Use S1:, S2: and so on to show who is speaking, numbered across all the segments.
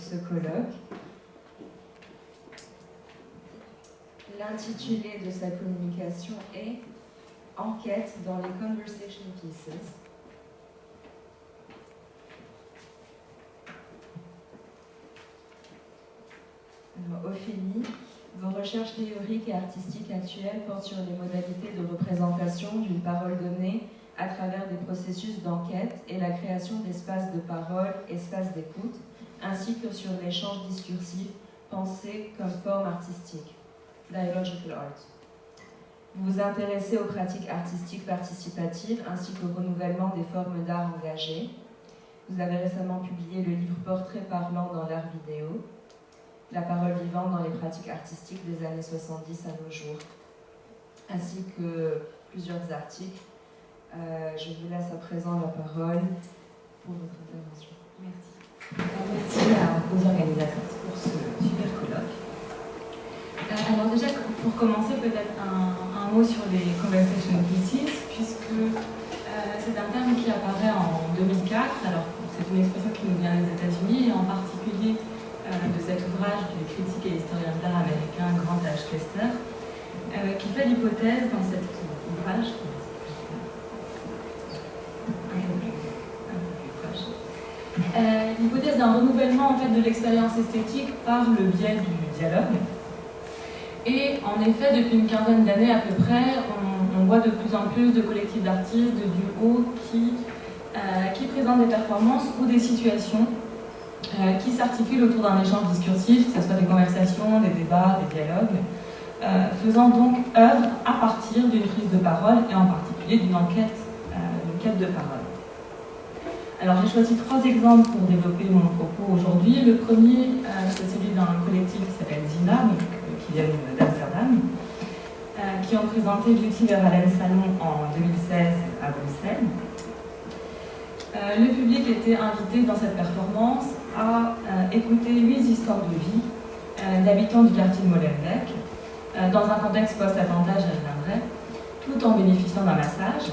S1: ce colloque. L'intitulé de sa communication est « Enquête dans les Conversation Pieces ». Ophélie, vos recherches théoriques et artistiques actuelles portent sur les modalités de représentation d'une parole donnée à travers des processus d'enquête et la création d'espaces de parole, espaces d'écoute, ainsi que sur l'échange discursif pensé comme forme artistique, dialogical art. Vous vous intéressez aux pratiques artistiques participatives ainsi qu'au renouvellement des formes d'art engagées. Vous avez récemment publié le livre Portrait parlant dans l'art vidéo, la parole vivante dans les pratiques artistiques des années 70 à nos jours, ainsi que plusieurs articles. Je vous laisse à présent la parole pour votre intervention. Merci.
S2: Merci aux organisatrices pour ce super colloque. Alors déjà, pour commencer, peut-être un mot sur les conversation pieces, puisque c'est un terme qui apparaît en 2004. Alors, c'est une expression qui nous vient des États-Unis, et en particulier de cet ouvrage du critique et historien de l'art américain Grant H. Kester, qui fait l'hypothèse dans cet ouvrage, l'hypothèse d'un renouvellement en fait, de l'expérience esthétique par le biais du dialogue. Et en effet, depuis une quinzaine d'années à peu près, on voit de plus en plus de collectifs d'artistes, de duos qui présentent des performances ou des situations qui s'articulent autour d'un échange discursif, que ce soit des conversations, des débats, des dialogues, faisant donc œuvre à partir d'une prise de parole et en particulier d'une enquête de parole. Alors j'ai choisi 3 exemples pour développer mon propos aujourd'hui. Le premier, c'est celui d'un collectif qui s'appelle Zina, qui vient d'Amsterdam, qui ont présenté Beauty Verhalen Salon en 2016 à Bruxelles. Le public était invité dans cette performance à écouter 8 histoires de vie d'habitants du quartier de Molenbeek, dans un contexte post-attentat, j'y reviendrai, tout en bénéficiant d'un massage.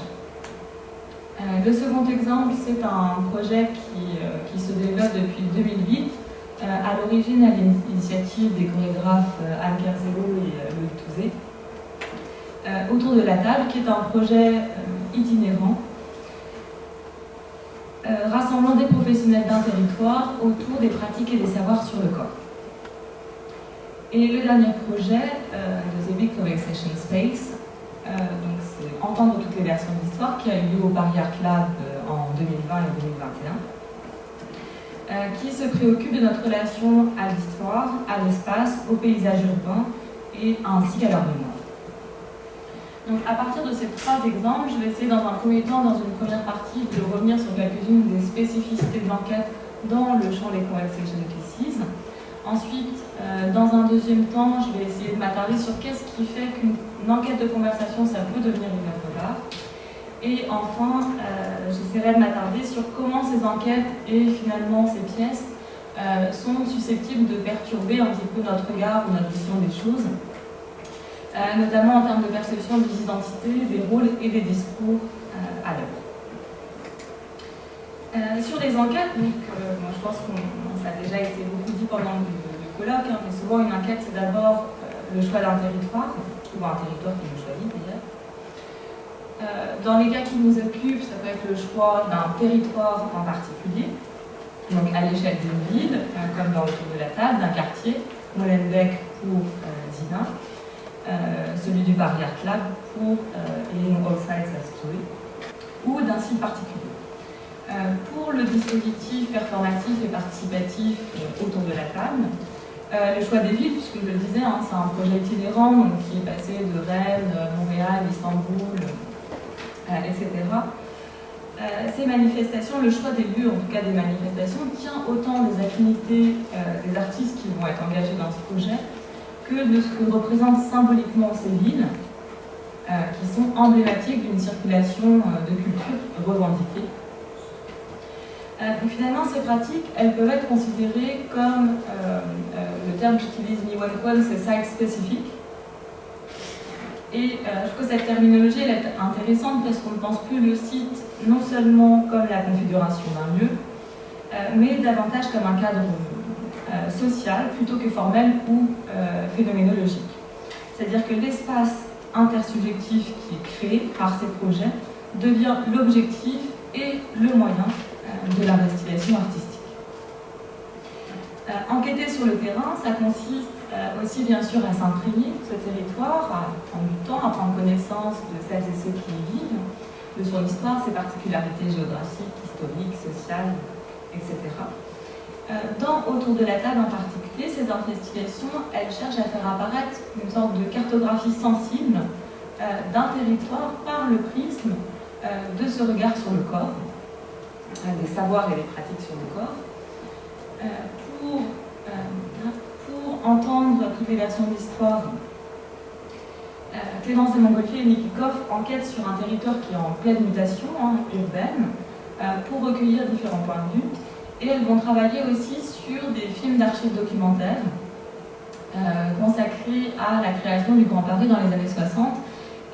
S2: Le second exemple, c'est un projet qui se développe depuis 2008, à l'origine à l'initiative des chorégraphes Anne Kerzelo et Loïc Touzé, autour de la table, qui est un projet itinérant, rassemblant des professionnels d'un territoire autour des pratiques et des savoirs sur le corps. Et le dernier projet, The Big Conversation Space, donc c'est Entendre toutes les versions de l'histoire, qui a eu lieu au Paris Art Lab en 2020 et 2021, qui se préoccupe de notre relation à l'histoire, à l'espace, au paysage urbain et ainsi qu'à leur mémoire. Donc à partir de ces 3 exemples, je vais essayer dans un premier temps, dans une première partie, de revenir sur quelques-unes des spécificités de l'enquête dans le champ des conversation pieces. Ensuite, dans un deuxième temps, je vais essayer de m'attarder sur qu'est-ce qui fait qu'une enquête de conversation, ça peut devenir une œuvre d'art. Et enfin, j'essaierai de m'attarder sur comment ces enquêtes et finalement ces pièces sont susceptibles de perturber un petit peu notre regard ou notre vision des choses, notamment en termes de perception des identités, des rôles et des discours à l'œuvre. Sur les enquêtes, donc, moi je pense que ça a déjà été beaucoup dit pendant le colloque, mais souvent une enquête c'est d'abord le choix d'un territoire, ou un territoire qui nous choisit d'ailleurs. Dans les cas qui nous occupent, ça peut être le choix d'un territoire en particulier, donc à l'échelle d'une ville, comme dans le tour de la table, d'un quartier, Molenbeek pour Zina, celui du Paris Art Lab pour Healing All Sides as Story, ou d'un site particulier. Pour le dispositif performatif et participatif autour de la table, le choix des villes, puisque je le disais, c'est un projet itinérant donc, qui est passé de Rennes, Montréal, Istanbul, etc. Ces manifestations, le choix des lieux, en tout cas des manifestations, tient autant des affinités des artistes qui vont être engagés dans ce projet que de ce que représentent symboliquement ces villes, qui sont emblématiques d'une circulation de culture revendiquée. Donc finalement, ces pratiques, elles peuvent être considérées comme, le terme qu'utilise Niwankwan, c'est site-spécifique. Et je trouve que cette terminologie, elle est intéressante parce qu'on ne pense plus le site non seulement comme la configuration d'un lieu, mais davantage comme un cadre social plutôt que formel ou phénoménologique. C'est-à-dire que l'espace intersubjectif qui est créé par ces projets devient l'objectif et le moyen de l'investigation artistique. Enquêter sur le terrain, ça consiste aussi bien sûr à s'imprégner de ce territoire, à prendre du temps, à prendre connaissance de celles et ceux qui y vivent, de son histoire, ses particularités géographiques, historiques, sociales, etc. Autour de la table en particulier, ces investigations, elles cherchent à faire apparaître une sorte de cartographie sensible d'un territoire par le prisme de ce regard sur le corps, des savoirs et des pratiques sur le corps, pour entendre toutes les versions de l'histoire. Clémence Desmontgolfier et Niki Koff enquêtent sur un territoire qui est en pleine mutation urbaine pour recueillir différents points de vue. Et elles vont travailler aussi sur des films d'archives documentaires consacrés à la création du Grand Paris dans les années 60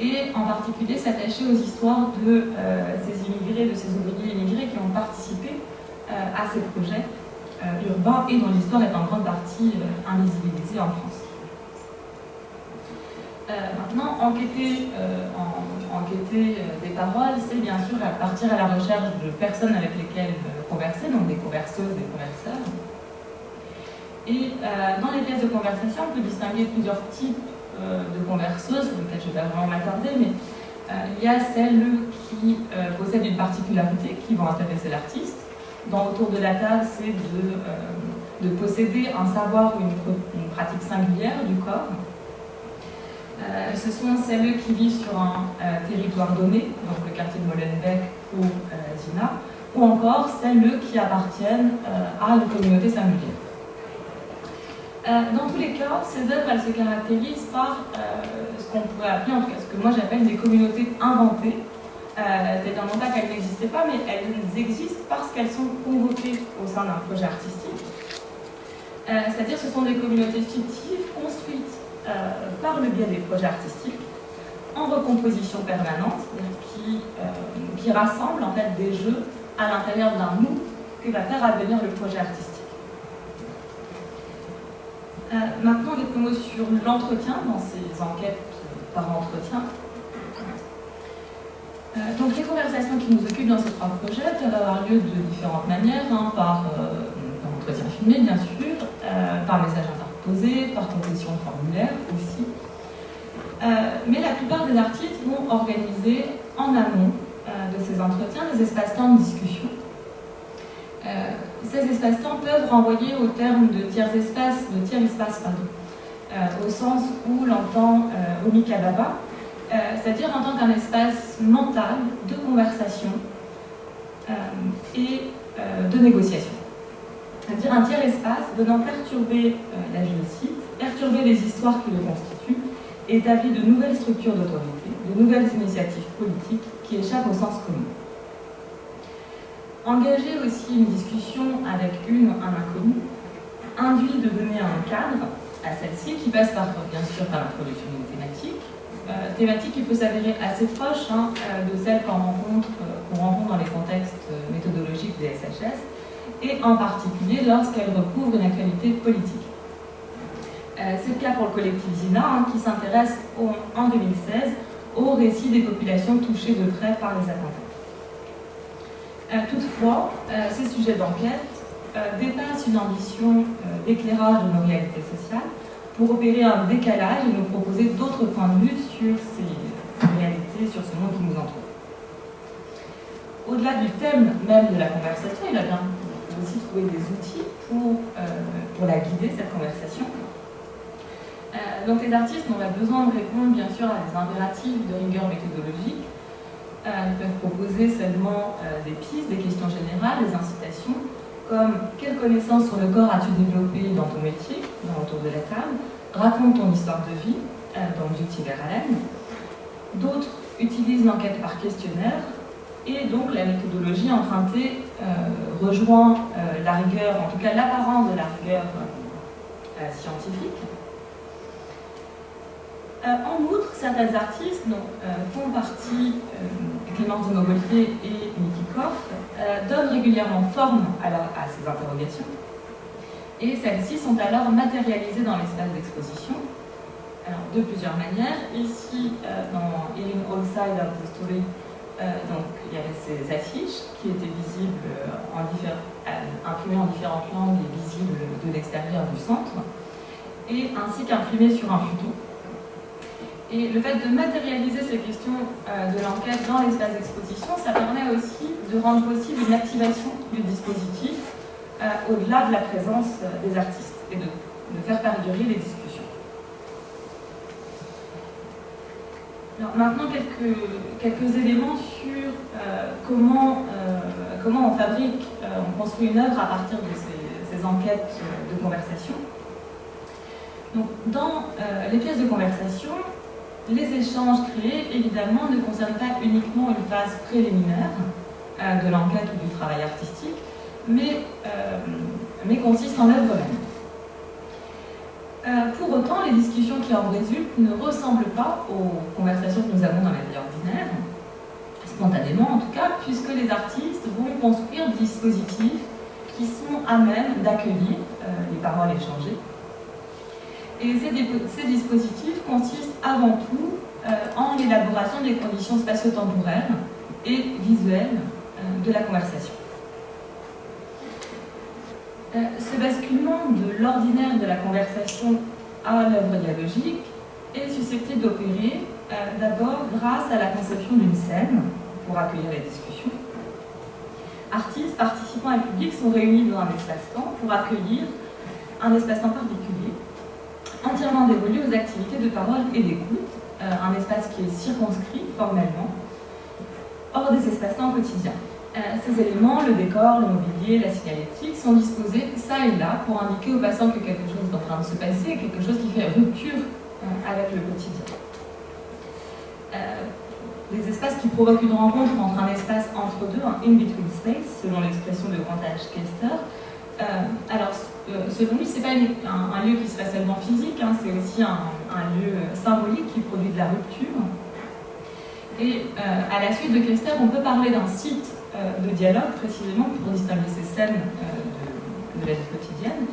S2: et en particulier s'attacher aux histoires de ces immigrés, de ces ouvriers immigrés qui ont participé à ces projets urbains et dont l'histoire est en grande partie invisibilisée en France. Maintenant, enquêter des paroles, c'est bien sûr partir à la recherche de personnes avec lesquelles converser, donc des converseuses, des converseurs. Et dans les pièces de conversation, on peut distinguer plusieurs types de converseuses, sur lesquelles je ne vais pas vraiment m'attarder, mais il y a celles qui possèdent une particularité qui vont intéresser l'artiste. Autour de la table, c'est de posséder un savoir ou une pratique singulière du corps. Ce sont celles qui vivent sur un territoire donné, donc le quartier de Molenbeek ou Zina, ou encore celles qui appartiennent à une communauté singulière. Dans tous les cas, ces œuvres, elles se caractérisent par ce qu'on pourrait appeler, en tout cas ce que moi j'appelle des communautés inventées. C'est-à-dire non pas qu'elles n'existaient pas, mais elles existent parce qu'elles sont convoquées au sein d'un projet artistique. C'est-à-dire ce sont des communautés fictives construites par le biais des projets artistiques en recomposition permanente, qui rassemblent en fait des jeux à l'intérieur d'un nous que va faire advenir le projet artistique. Maintenant, quelques mots sur l'entretien dans ces enquêtes par entretien. Donc les conversations qui nous occupent dans ces trois projets peuvent avoir lieu de différentes manières, par entretien filmé bien sûr, par message interposé, par complétion de formulaire aussi. Mais la plupart des artistes vont organiser en amont de ces entretiens des espaces-temps de discussion. Ces espaces-temps peuvent renvoyer au terme de tiers-espace, au sens où l'entend Omi Kababa, c'est-à-dire en tant qu'un espace mental de conversation et de négociation. C'est-à-dire un tiers-espace venant perturber, là je le cite, perturber les histoires qui le constituent, et établir de nouvelles structures d'autorité, de nouvelles initiatives politiques qui échappent au sens commun. Engager aussi une discussion avec un inconnu induit de donner un cadre à celle-ci qui passe bien sûr par l'introduction d'une thématique qui peut s'avérer assez proche de celle qu'on rencontre dans les contextes méthodologiques des SHS, et en particulier lorsqu'elle recouvre une actualité politique. C'est le cas pour le collectif Zina, qui s'intéresse en 2016 au récit des populations touchées de près par les attentats. Toutefois, ces sujets d'enquête dépassent une ambition d'éclairage de nos réalités sociales pour opérer un décalage et nous proposer d'autres points de vue sur ces réalités, sur ce monde qui nous entoure. Au-delà du thème même de la conversation, il faut aussi trouver des outils pour la guider, cette conversation. Donc les artistes n'ont pas besoin de répondre bien sûr à des impératifs de rigueur méthodologique. Ils peuvent proposer seulement des pistes, des questions générales, des incitations, comme quelle connaissance sur le corps as-tu développé dans ton métier, autour de la table, raconte ton histoire de vie, dans Duty vers Allen. D'autres utilisent l'enquête par questionnaire, et donc la méthodologie empruntée rejoint la rigueur, en tout cas l'apparence de la rigueur scientifique. En outre, certains artistes font partie, Clémence Desmontgolfier et Niki Koff, donnent régulièrement forme à ces interrogations. Et celles-ci sont alors matérialisées dans l'espace d'exposition, alors de plusieurs manières. Ici, dans Healing All Sides of the Story, donc, il y avait ces affiches qui étaient visibles, imprimées en différentes langues et visibles de l'extérieur du centre, et ainsi qu'imprimées sur un futon. Et le fait de matérialiser ces questions de l'enquête dans l'espace d'exposition, ça permet aussi de rendre possible une activation du dispositif au-delà de la présence des artistes et de faire perdurer les discussions. Alors maintenant, quelques éléments sur comment on fabrique, on construit une œuvre à partir de ces enquêtes de conversation. Donc, dans les pièces de conversation, les échanges créés, évidemment, ne concernent pas uniquement une phase préliminaire de l'enquête ou du travail artistique, mais consistent en l'œuvre même. Pour autant, les discussions qui en résultent ne ressemblent pas aux conversations que nous avons dans la vie ordinaire, spontanément en tout cas, puisque les artistes vont construire des dispositifs qui sont à même d'accueillir les paroles échangées. Et ces dispositifs consistent avant tout en l'élaboration des conditions spatio-temporelles et visuelles de la conversation. Ce basculement de l'ordinaire de la conversation à l'œuvre dialogique est susceptible d'opérer d'abord grâce à la conception d'une scène pour accueillir les discussions. Artistes, participants et publics sont réunis dans un espace-temps pour accueillir un espace-temps particulier, entièrement dévolu aux activités de parole et d'écoute, un espace qui est circonscrit formellement, hors des espaces-temps quotidiens. Ces éléments, le décor, le mobilier, la signalétique, sont disposés ça et là pour indiquer aux passants que quelque chose est en train de se passer, quelque chose qui fait rupture avec le quotidien. Des espaces qui provoquent une rencontre entre un espace entre deux, un in-between space, selon l'expression de Grand H. Kester. Alors, selon lui, ce n'est pas un lieu qui serait seulement physique, hein, c'est aussi un lieu symbolique qui produit de la rupture. Et à la suite de Kester, on peut parler d'un site de dialogue, précisément, pour distinguer ces scènes de la vie quotidienne,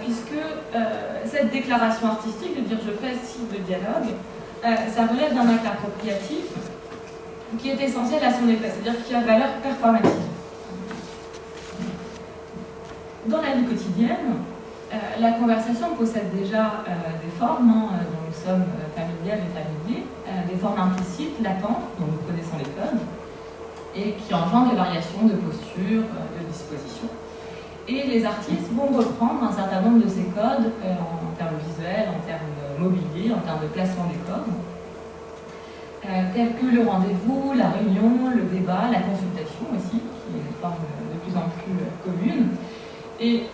S2: puisque cette déclaration artistique, de dire je fais site de dialogue, ça relève d'un acte appropriatif qui est essentiel à son effet, c'est-à-dire qui a valeur performative. Dans la vie quotidienne, la conversation possède déjà des formes dont nous sommes familières et familiers, des formes implicites, latentes, dont nous connaissons les codes, et qui engendrent des variations de posture, de disposition. Et les artistes vont reprendre un certain nombre de ces codes en termes visuels, en termes mobiliers, en termes de placement des corps, tels que le rendez-vous, la réunion, le débat, la consultation aussi, qui est une forme de plus en plus commune. Et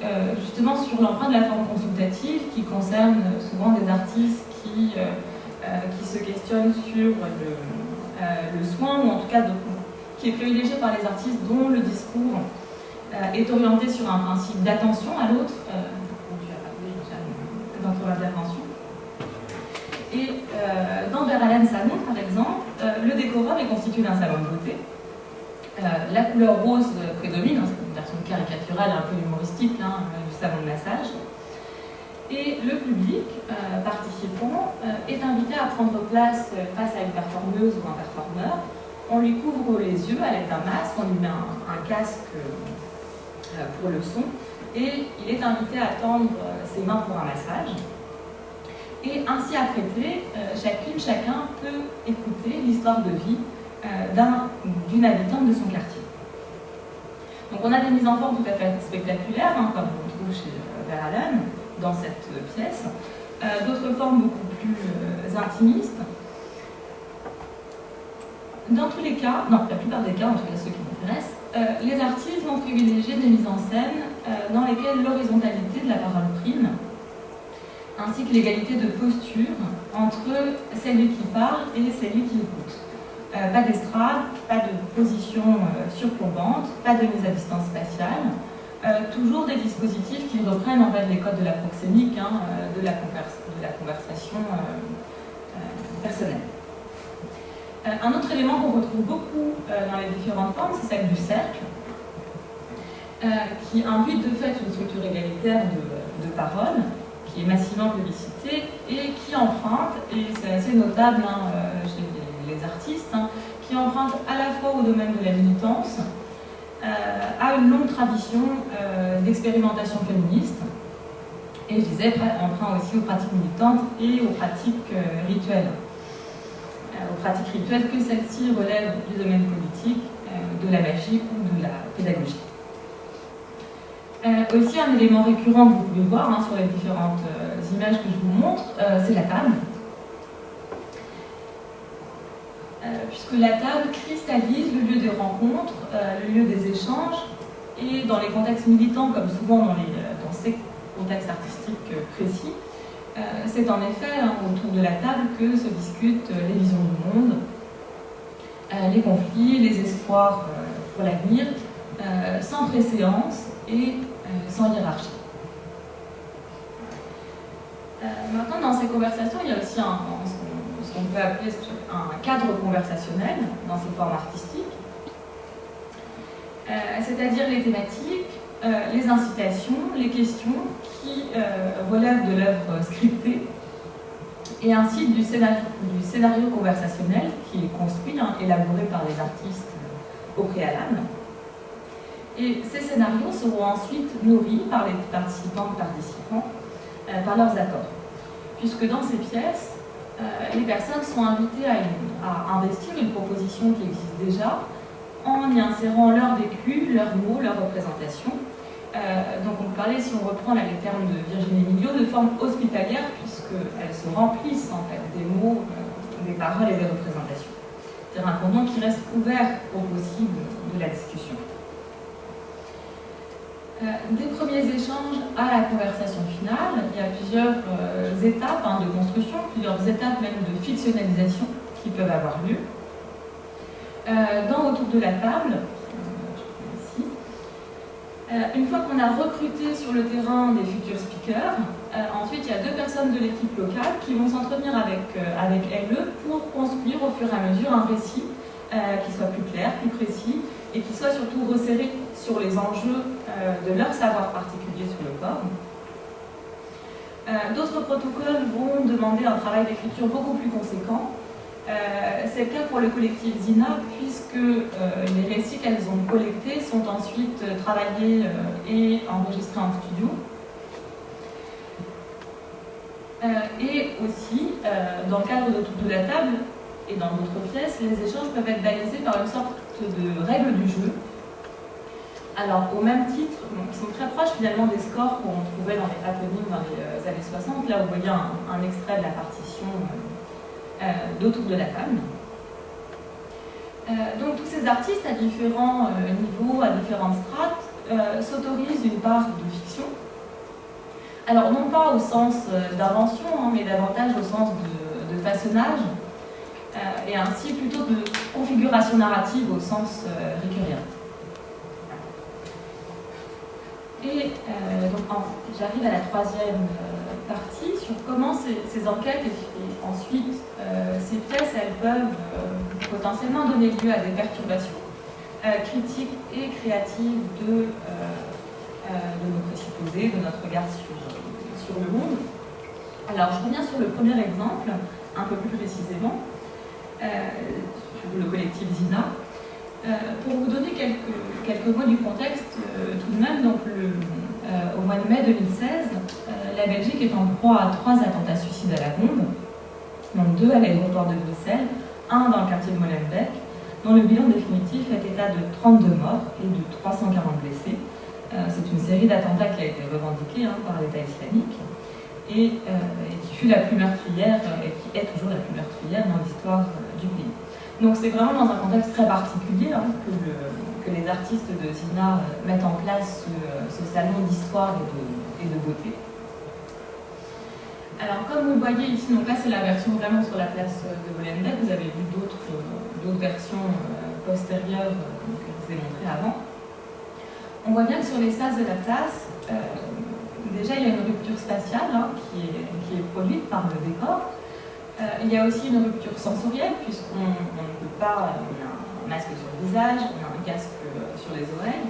S2: justement sur l'empreinte de la forme consultative, qui concerne souvent des artistes qui se questionnent sur le soin, ou en tout cas qui est privilégié par les artistes dont le discours est orienté sur un principe d'attention à l'autre, dont tu as parlé déjà dans ton intervention. Et dans Verlaine Salon, par exemple, le décorum est constitué d'un salon de beauté. La couleur rose prédomine, c'est une version caricaturale un peu humoristique du salon de massage. Et le public participant est invité à prendre place face à une performeuse ou un performeur. On lui couvre les yeux à l'aide d'un masque, on lui met un casque pour le son, et il est invité à tendre ses mains pour un massage. Et ainsi apprêté, chacun peut écouter l'histoire de vie d'une habitante de son quartier. Donc on a des mises en forme tout à fait spectaculaires, comme on trouve chez Verlaine, dans cette pièce. D'autres formes beaucoup plus intimistes. Dans tous les cas, non, la plupart des cas, en tout cas ceux qui m'intéressent, les artistes vont privilégier des mises en scène dans lesquelles l'horizontalité de la parole prime, ainsi que l'égalité de posture entre celui qui parle et celui qui écoute. Pas d'estrade, pas de position surplombante, pas de mise à distance spatiale, toujours des dispositifs qui reprennent en fait les codes de la proxémique, de la conversation personnelle. Un autre élément qu'on retrouve beaucoup dans les différentes formes, c'est celle du cercle. qui implique de fait une structure égalitaire de parole, qui est massivement plébiscitée et qui emprunte, et c'est assez notable chez les artistes, qui emprunte à la fois au domaine de la militance, à une longue tradition d'expérimentation féministe, et je disais, emprunt aussi aux pratiques militantes et aux pratiques rituelles. Aux pratiques rituelles que celles-ci relèvent du domaine politique, de la magie ou de la pédagogie. Aussi, un élément récurrent que vous pouvez voir sur les différentes images que je vous montre, c'est la table. Puisque la table cristallise le lieu des rencontres, le lieu des échanges, et dans les contextes militants, comme souvent dans ces contextes artistiques précis, c'est en effet autour de la table que se discutent les visions du monde, les conflits, les espoirs pour l'avenir, sans préséance et sans hiérarchie. Maintenant, dans ces conversations, il y a aussi ce qu'on peut appeler un cadre conversationnel dans ces formes artistiques, c'est-à-dire les thématiques, les incitations, les questions qui relèvent de l'œuvre scriptée et ainsi du scénario conversationnel qui est construit, élaboré par les artistes au préalable. Et ces scénarios seront ensuite nourris par les participantes et participants par leurs accords. Puisque dans ces pièces, les personnes sont invitées à investir une proposition qui existe déjà en y insérant leur vécu, leurs mots, leurs représentations. Donc on parlait, si on reprend là, les termes de Virginie Migliot, de forme hospitalière, puisqu'elles se remplissent en fait des mots, des paroles et des représentations. C'est-à-dire un contenant qui reste ouvert au possible de la discussion. Des premiers échanges à la conversation finale, il y a plusieurs étapes de construction, plusieurs étapes même de fictionnalisation qui peuvent avoir lieu. Autour de la table, ici, une fois qu'on a recruté sur le terrain des futurs speakers, ensuite il y a deux personnes de l'équipe locale qui vont s'entretenir avec elles pour construire au fur et à mesure un récit qui soit plus clair, plus précis et qui soit surtout resserré sur les enjeux de leur savoir particulier sur le corps. D'autres protocoles vont demander un travail d'écriture beaucoup plus conséquent. C'est le cas pour le collectif Zina, puisque les récits qu'elles ont collectés sont ensuite travaillés et enregistrés en studio. Et aussi, dans le cadre de la table et dans d'autres pièces, les échanges peuvent être balisés par une sorte de règles du jeu. Alors, au même titre, qui sont très proches finalement des scores qu'on trouvait dans les happenings dans les années 60. Là, vous voyez un extrait de la partition d'autour de la table. Donc, tous ces artistes à différents niveaux, à différentes strates, s'autorisent une part de fiction. Alors, non pas au sens d'invention, mais davantage au sens de façonnage, et ainsi plutôt de configuration narrative au sens rickérien. Et donc j'arrive à la troisième partie sur comment ces enquêtes et ensuite ces pièces, elles peuvent potentiellement donner lieu à des perturbations critiques et créatives de nos présupposés, de notre regard sur le monde. Alors je reviens sur le premier exemple, un peu plus précisément, sur le collectif Zina. Pour vous donner quelques mots du contexte, tout de même, donc au mois de mai 2016, la Belgique est en proie à 3 attentats suicides à la bombe, donc 2 à l'aéroport de Bruxelles, 1 dans le quartier de Molenbeek, dont le bilan définitif fait état de 32 morts et de 340 blessés. C'est une série d'attentats qui a été revendiquée par l'État islamique et qui fut la plus meurtrière et qui est toujours la plus meurtrière dans l'histoire du pays. Donc c'est vraiment dans un contexte très particulier que les artistes de Zina mettent en place ce salon d'histoire et de beauté. Alors comme vous le voyez ici, donc là c'est la version vraiment sur la place de Molenbeek. Vous avez vu d'autres versions postérieures que je vous ai montrées avant. On voit bien que sur l'espace de la place, déjà il y a une rupture spatiale qui est produite par le décor. Il y a aussi une rupture sensorielle, puisqu'on ne peut pas, on a un masque sur le visage, on a un casque sur les oreilles.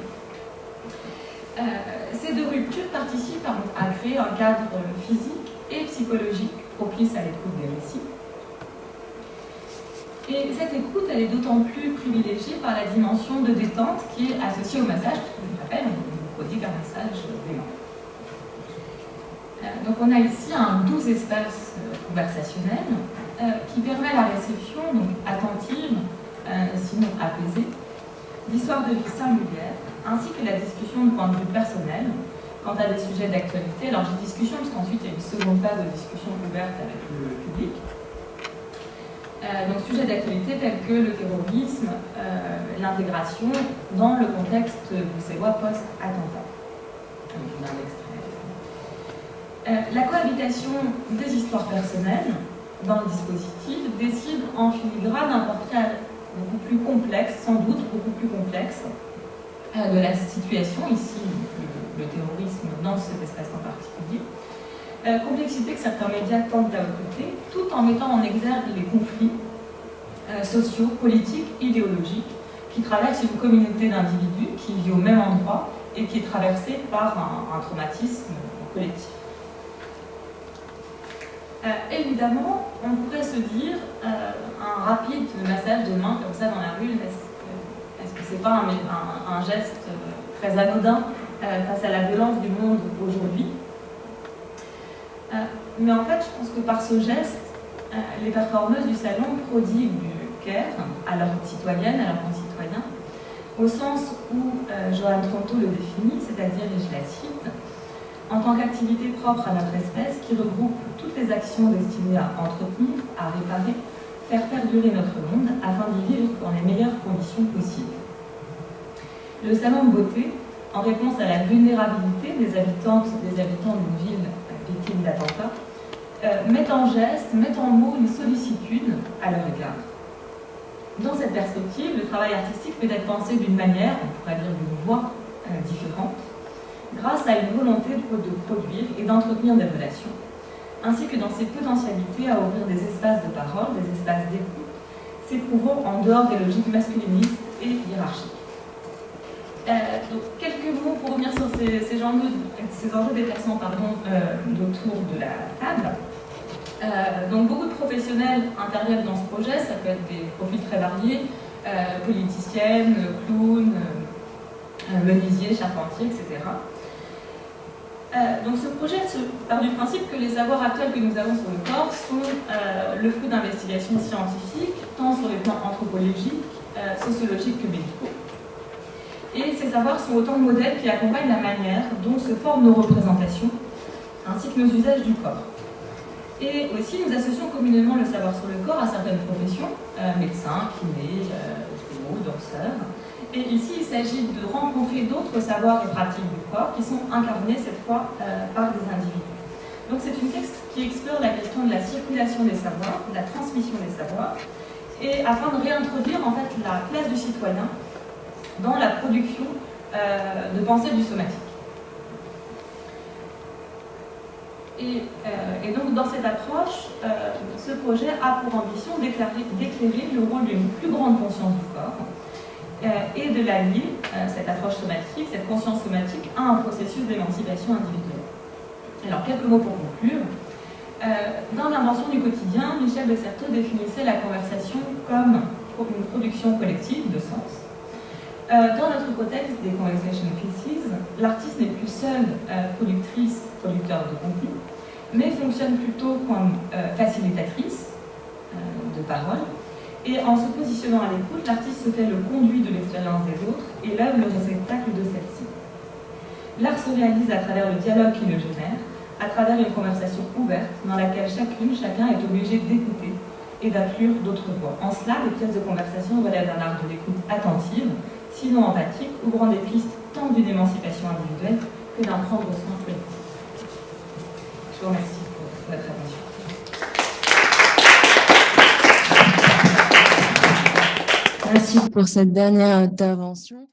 S2: Ces deux ruptures participent à créer un cadre physique et psychologique propice à l'écoute des récits. Et cette écoute, elle est d'autant plus privilégiée par la dimension de détente qui est associée au massage, puisque je rappelle, on vous prodigue un massage des mains. Donc on a ici un doux espace conversationnel qui permet la réception donc, attentive, sinon apaisée, d'histoires de vie singulières, ainsi que la discussion de point de vue personnel quant à des sujets d'actualité. Alors j'ai discussion, parce qu'ensuite il y a une seconde phase de discussion ouverte avec le public. Donc sujets d'actualité tels que le terrorisme, l'intégration dans le contexte bruxellois post-attentat. La cohabitation des histoires personnelles dans le dispositif décide en filigrane d'un portrait beaucoup plus complexe, sans doute beaucoup plus complexe, de la situation, ici le terrorisme dans cet espace en particulier. Complexité que certains médias tentent d'occulter, tout en mettant en exergue les conflits sociaux, politiques, idéologiques qui traversent une communauté d'individus qui vit au même endroit et qui est traversée par un traumatisme collectif. Évidemment, on pourrait se dire un rapide massage de main comme ça dans la rue, est-ce que c'est pas un geste très anodin face à la violence du monde aujourd'hui? Mais en fait, je pense que par ce geste, les performeuses du salon prodiguent du care à leurs citoyennes, à leurs concitoyens, au sens où Joanne Tronto le définit, c'est-à-dire, et je la cite, en tant qu'activité propre à notre espèce qui regroupe toutes les actions destinées à entretenir, à réparer, faire perdurer notre monde afin d'y vivre dans les meilleures conditions possibles. Le salon de beauté, en réponse à la vulnérabilité des habitantes et des habitants d'une ville victime d'attentats, met en geste, met en mots une sollicitude à leur égard. Dans cette perspective, le travail artistique peut être pensé d'une manière, on pourrait dire d'une voie différente, grâce à une volonté de produire et d'entretenir des relations, ainsi que dans ses potentialités à ouvrir des espaces de parole, des espaces d'écoute, s'éprouvant en dehors des logiques masculinistes et hiérarchiques. Donc, quelques mots pour revenir sur ces enjeux déplaçants autour de la table. Donc beaucoup de professionnels interviennent dans ce projet, ça peut être des profils très variés, politiciennes, clowns, menuisiers, charpentiers, etc. Donc ce projet part du principe que les savoirs actuels que nous avons sur le corps sont le fruit d'investigations scientifiques, tant sur les plans anthropologiques, sociologiques que médicaux. Et ces savoirs sont autant de modèles qui accompagnent la manière dont se forment nos représentations, ainsi que nos usages du corps. Et aussi, nous associons communément le savoir sur le corps à certaines professions, médecins, kinés, ostéos, danseurs. Et ici, il s'agit de rencontrer d'autres savoirs et pratiques du corps qui sont incarnés cette fois par des individus. Donc c'est une texte qui explore la question de la circulation des savoirs, de la transmission des savoirs, et afin de réintroduire en fait la place du citoyen dans la production de pensée du somatique. Et donc dans cette approche, ce projet a pour ambition d'éclairer le rôle d'une plus grande conscience du corps et de l'allier, cette approche somatique, cette conscience somatique, à un processus d'émancipation individuelle. Alors quelques mots pour conclure. Dans l'invention du quotidien, Michel de Certeau définissait la conversation comme une production collective de sens. Dans notre contexte des Conversation Pieces, l'artiste n'est plus seule producteur de contenu, mais fonctionne plutôt comme facilitatrice de parole. Et en se positionnant à l'écoute, l'artiste se fait le conduit de l'expérience des autres et l'œuvre le réceptacle de celle-ci. L'art se réalise à travers le dialogue qui le génère, à travers une conversation ouverte dans laquelle chacun est obligé d'écouter et d'inclure d'autres voix. En cela, les pièces de conversation relèvent d'un art de l'écoute attentive, sinon empathique, ouvrant des pistes tant d'une émancipation individuelle que d'un prendre soin collectif. Je vous remercie pour votre attention.
S3: Merci pour cette dernière intervention.